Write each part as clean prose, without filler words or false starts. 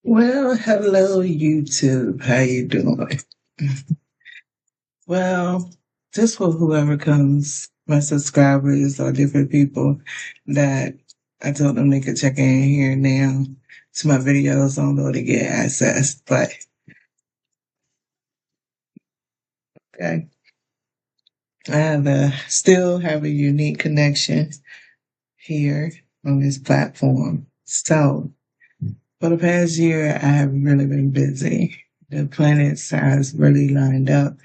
Well, hello YouTube. How you doing? Well, just for whoever comes, my subscribers or different people that I told them they could check in here now to my videos on order to get access. But okay, still have a unique connection here on this platform. So for the past year, I have really been busy. The planets has really lined up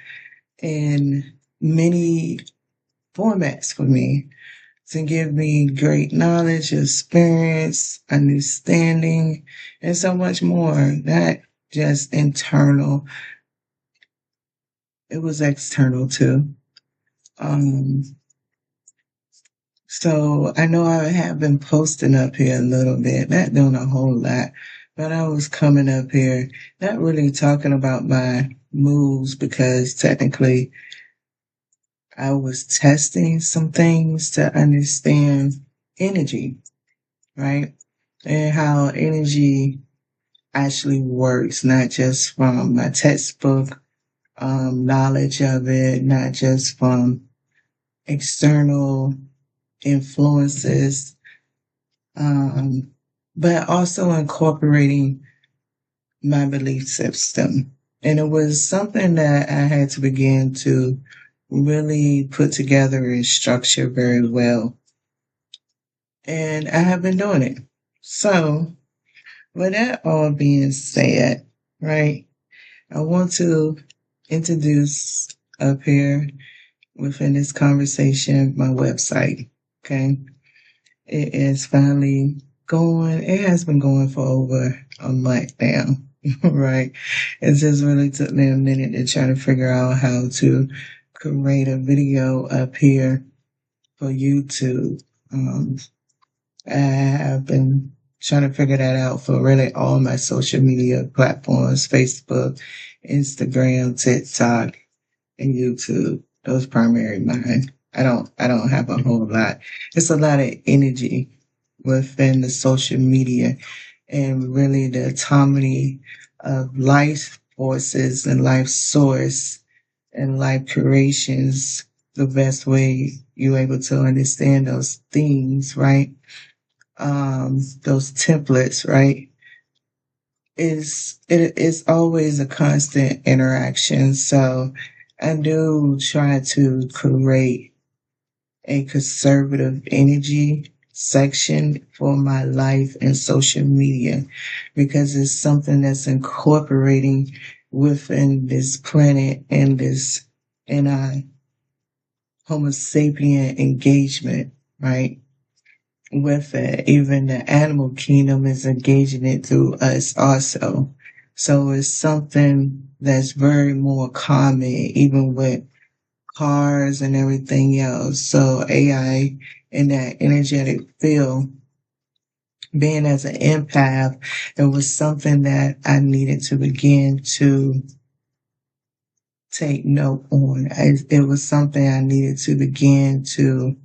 in many formats for me to give me great knowledge, experience, understanding, and so much more. Not just internal, it was external too. Um, so I know I have been posting up here a little bit, not doing a whole lot, but I was coming up here, not really talking about my moves because technically I was testing some things to understand energy, right? And how energy actually works, not just from my textbook knowledge of it, not just from external influences, um, but also incorporating my belief system. And it was something that I had to begin to really put together and structure very well. And I have been doing it. So, with that all being said, right, I want to introduce up here within this conversation my website. Okay. It is finally going. It has been going for over a month now. Right. It just really took me a minute to try to figure out how to create a video up here for YouTube. I have been trying to figure that out for really all my social media platforms, Facebook, Instagram, TikTok, and YouTube. Those primary mine. I don't have a whole lot. It's a lot of energy within the social media and really the autonomy of life forces and life source and life creations. The best way you're able to understand those things, right? Those templates, right? It is always a constant interaction. So I do try to create a conservative energy section for my life and social media because it's something that's incorporating within this planet and this and Homo sapien engagement, right? With it. Even the animal kingdom is engaging it through us also. So it's something that's very more common, even with cars and everything else. So AI in that energetic field, being as an empath, it was something that I needed to begin to take note on. It was something I needed to begin to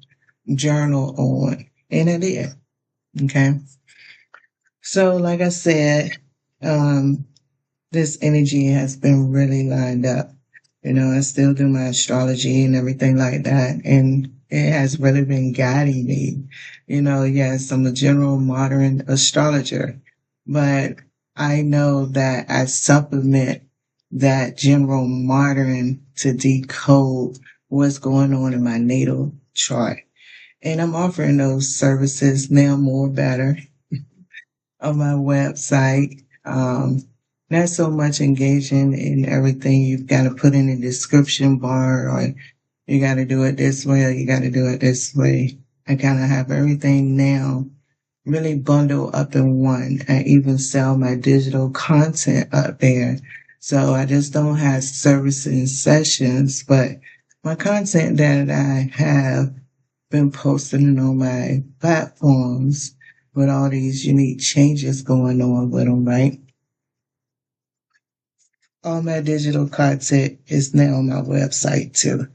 journal on. And I did. Okay. So, like I said, um, this energy has been really lined up. I still do my astrology and everything like that. And it has really been guiding me. Yes, I'm a general modern astrologer, but I know that I supplement that general modern to decode what's going on in my natal chart. And I'm offering those services now more better on my website. Not so much engaging in everything you've got to put in the description bar or you got to do it this way or you got to do it this way. I kind of have everything now really bundled up in one. I even sell my digital content up there. So I just don't have services sessions, but my content that I have been posting on my platforms with all these unique changes going on with them, right? All my digital content is now on my website too.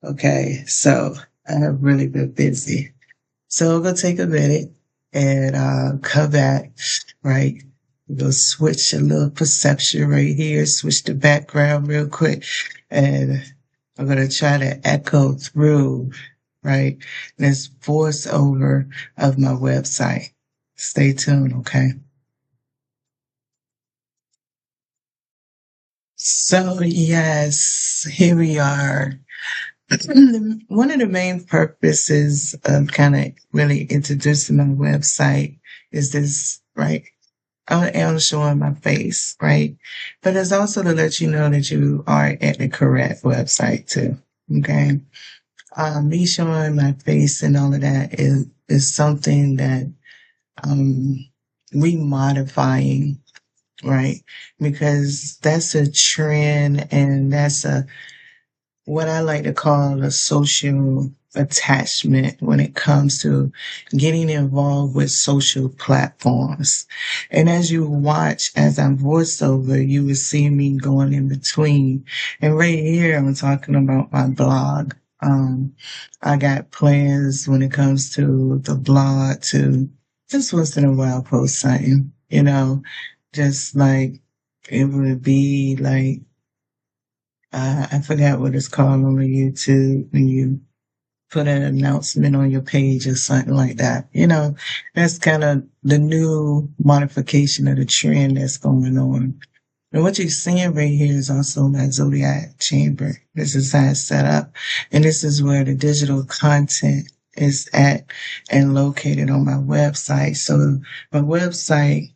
Okay, so I have really been busy. So I'm gonna take a minute and come back, right? We'll switch a little perception right here, switch the background real quick, and I'm going to try to echo through, right, this voiceover of my website. Stay tuned, okay? So, yes, here we are. One of the main purposes of kind of really introducing my website is this, right? I am showing my face, right? But it's also to let you know that you are at the correct website too. Okay. Me showing my face and all of that is something that, um, we modifying, right? Because that's a trend and that's what I like to call a social attachment when it comes to getting involved with social platforms. And as you watch, as I voice over, you will see me going in between. And right here, I'm talking about my blog. I got plans when it comes to the blog to just once in a while post something, just like it would be like I forgot what it's called on YouTube when you put an announcement on your page or something like that. That's kind of the new modification of the trend that's going on. And what you're seeing right here is also my Zodiac chamber. This is how it's set up. And this is where the digital content is at and located on my website. So my website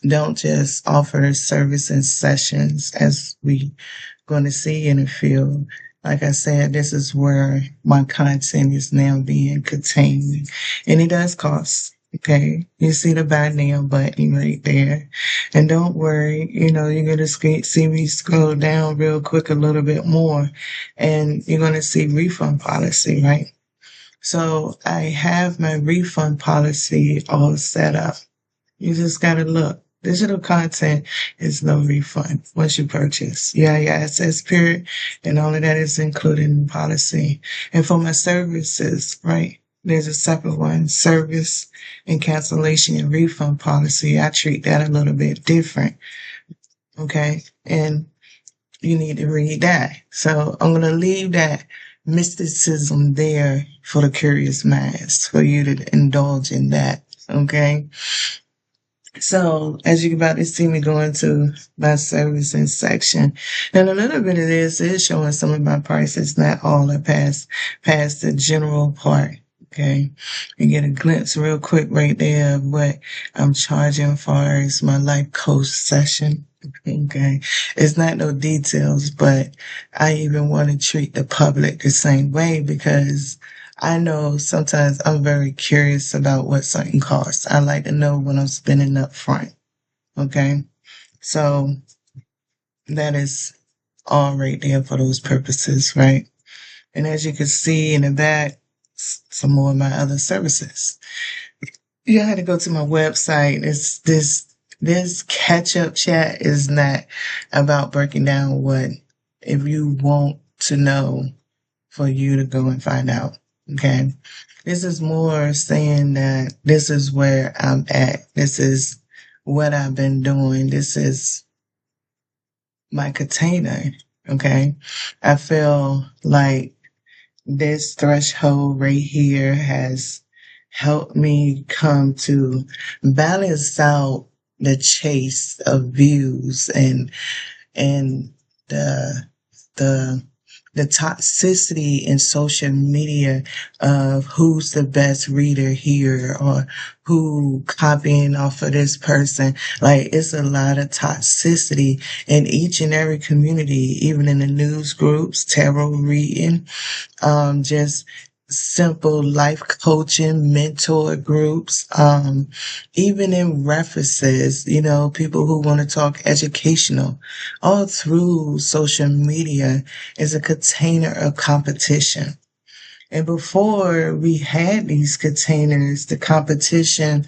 don't just offer service and sessions as we going to see in the field. Like I said, this is where my content is now being contained. And it does cost. Okay. You see the buy now button right there. And don't worry, you're going to see me scroll down real quick a little bit more and you're going to see refund policy, right? So I have my refund policy all set up. You just got to look. Digital content is no refund once you purchase. Yeah, your access period and all of that is included in the policy. And for my services, right, there's a separate one, service and cancellation and refund policy. I treat that a little bit different. Okay. And you need to read that. So I'm going to leave that mysticism there for the curious minds, for you to indulge in that. Okay. So as you're about to see me go into my servicing section, and a little bit of this is showing some of my prices, not all are past the general part. Okay. You get a glimpse real quick right there of what I'm charging far as my life coach session. Okay. It's not no details, but I even want to treat the public the same way because I know sometimes I'm very curious about what something costs. I like to know what I'm spending up front. Okay. So that is all right there for those purposes, right? And as you can see in the back, some more of my other services. You had to go to my website. It's this catch up chat is not about breaking down what if you want to know for you to go and find out. Okay. This is more saying that this is where I'm at. This is what I've been doing. This is my container. Okay. I feel like this threshold right here has helped me come to balance out the chase of views and the the the toxicity in social media of who's the best reader here or who copying off of this person. Like it's a lot of toxicity in each and every community, even in the news groups, tarot reading, just simple life coaching, mentor groups, even in references, people who want to talk educational, all through social media is a container of competition. And before we had these containers, the competition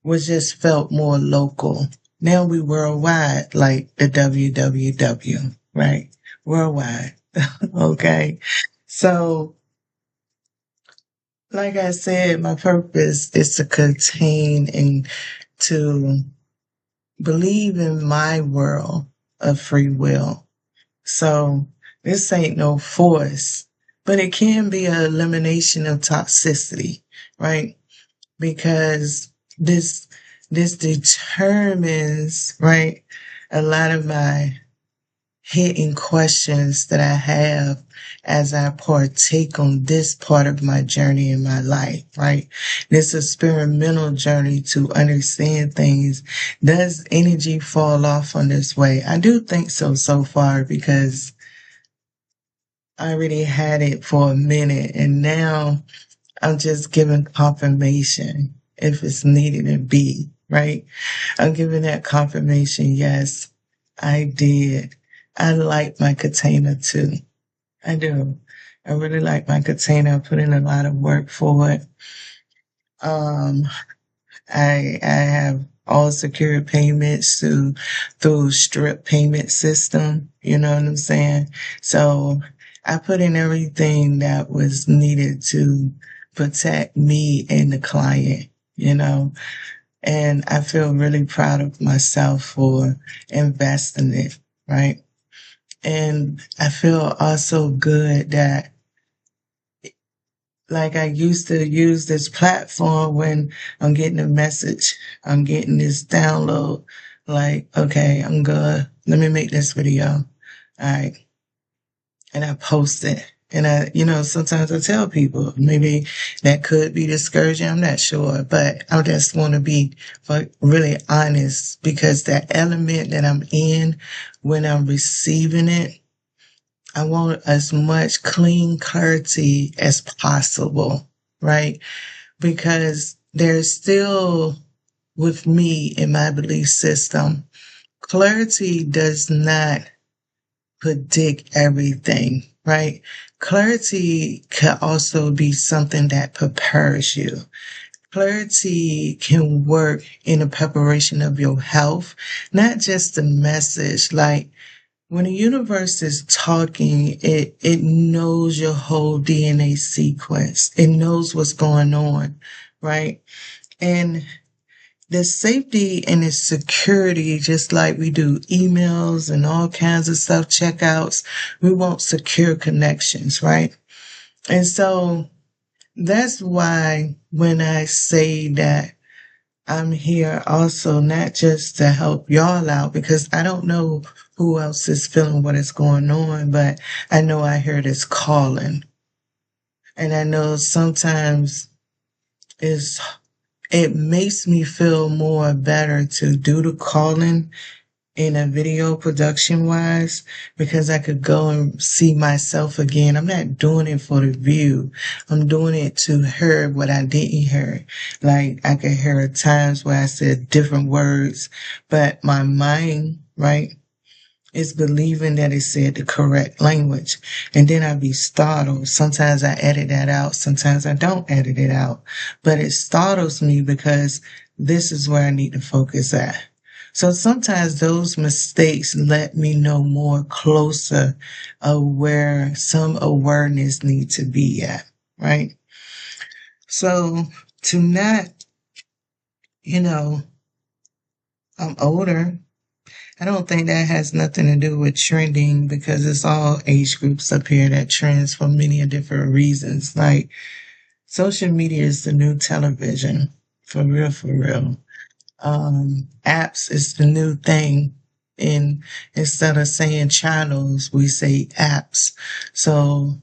was just felt more local. Now we worldwide, like the WWW, right? Worldwide. Okay. So, like I said, my purpose is to contain and to believe in my world of free will. So this ain't no force, but it can be an elimination of toxicity, right? Because this determines, right, a lot of my hidden questions that I have as I partake on this part of my journey in my life, right? This experimental journey to understand things. Does energy fall off on this way? I do think so far, because I already had it for a minute, and now I'm just giving confirmation if it's needed to be, right? I'm giving that confirmation. Yes, I did. I like my container too. I do. I really like my container. I put in a lot of work for it. Um, I have all secure payments through Strip payment system. You know what I'm saying? So I put in everything that was needed to protect me and the client, you know, and I feel really proud of myself for investing it, right? And I feel also good that, like, I used to use this platform when I'm getting a message, I'm getting this download, like, okay, I'm good. Let me make this video. All right. And I post it. And sometimes I tell people maybe that could be discouraging. I'm not sure, but I just want to be really honest, because that element that I'm in when I'm receiving it, I want as much clean clarity as possible, right? Because there's still, with me in my belief system, clarity does not predict everything, right? Clarity can also be something that prepares you. Clarity can work in the preparation of your health, not just the message. Like, when the universe is talking, it knows your whole DNA sequence. It knows what's going on, right? And the safety and the security, just like we do emails and all kinds of stuff, checkouts, we want secure connections, right? And so that's why when I say that I'm here also not just to help y'all out, because I don't know who else is feeling what is going on, but I know I hear this calling. And I know sometimes it makes me feel more better to do the calling in a video production wise, because I could go and see myself again. I'm not doing it for the view. I'm doing it to hear what I didn't hear. Like, I could hear at times where I said different words, but my mind, right, is believing that it said the correct language. And then I'd be startled. Sometimes I edit that out. Sometimes I don't edit it out, but it startles me because this is where I need to focus at. So sometimes those mistakes let me know more closer of where some awareness need to be at, right? So to not, you know, I'm older. I don't think that has nothing to do with trending, because it's all age groups up here that trends for many different reasons. Like, social media is the new television, for real, for real. Apps is the new thing. And instead of saying channels, we say apps. So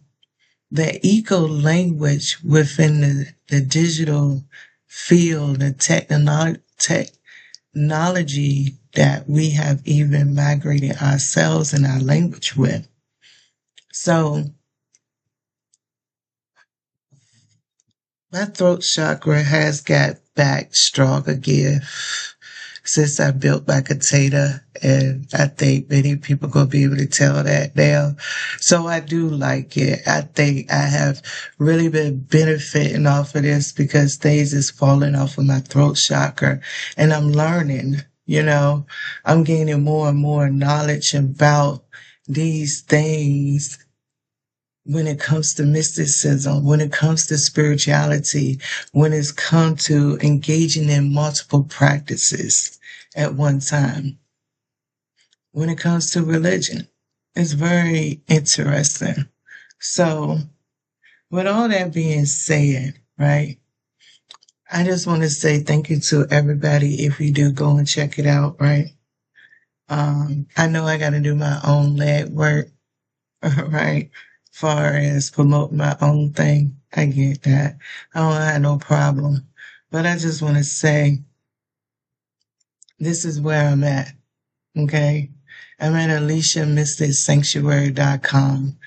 the eco language within the digital field, the technology that we have even migrated ourselves and our language with. So my throat chakra has got back strong again since I built my container, and I think many people gonna be able to tell that now. So I do like it. I think I have really been benefiting off of this, because things is falling off of my throat chakra, and I'm learning, I'm gaining more and more knowledge about these things when it comes to mysticism, when it comes to spirituality, when it's come to engaging in multiple practices at one time, when it comes to religion. It's very interesting. So, with all that being said, right, I just want to say thank you to everybody if you do go and check it out, right? I know I got to do my own leg work, right? Far as promote my own thing. I get that. I don't have no problem. But I just want to say this is where I'm at. Okay. I'm at AliciaMysticSanctuary.com.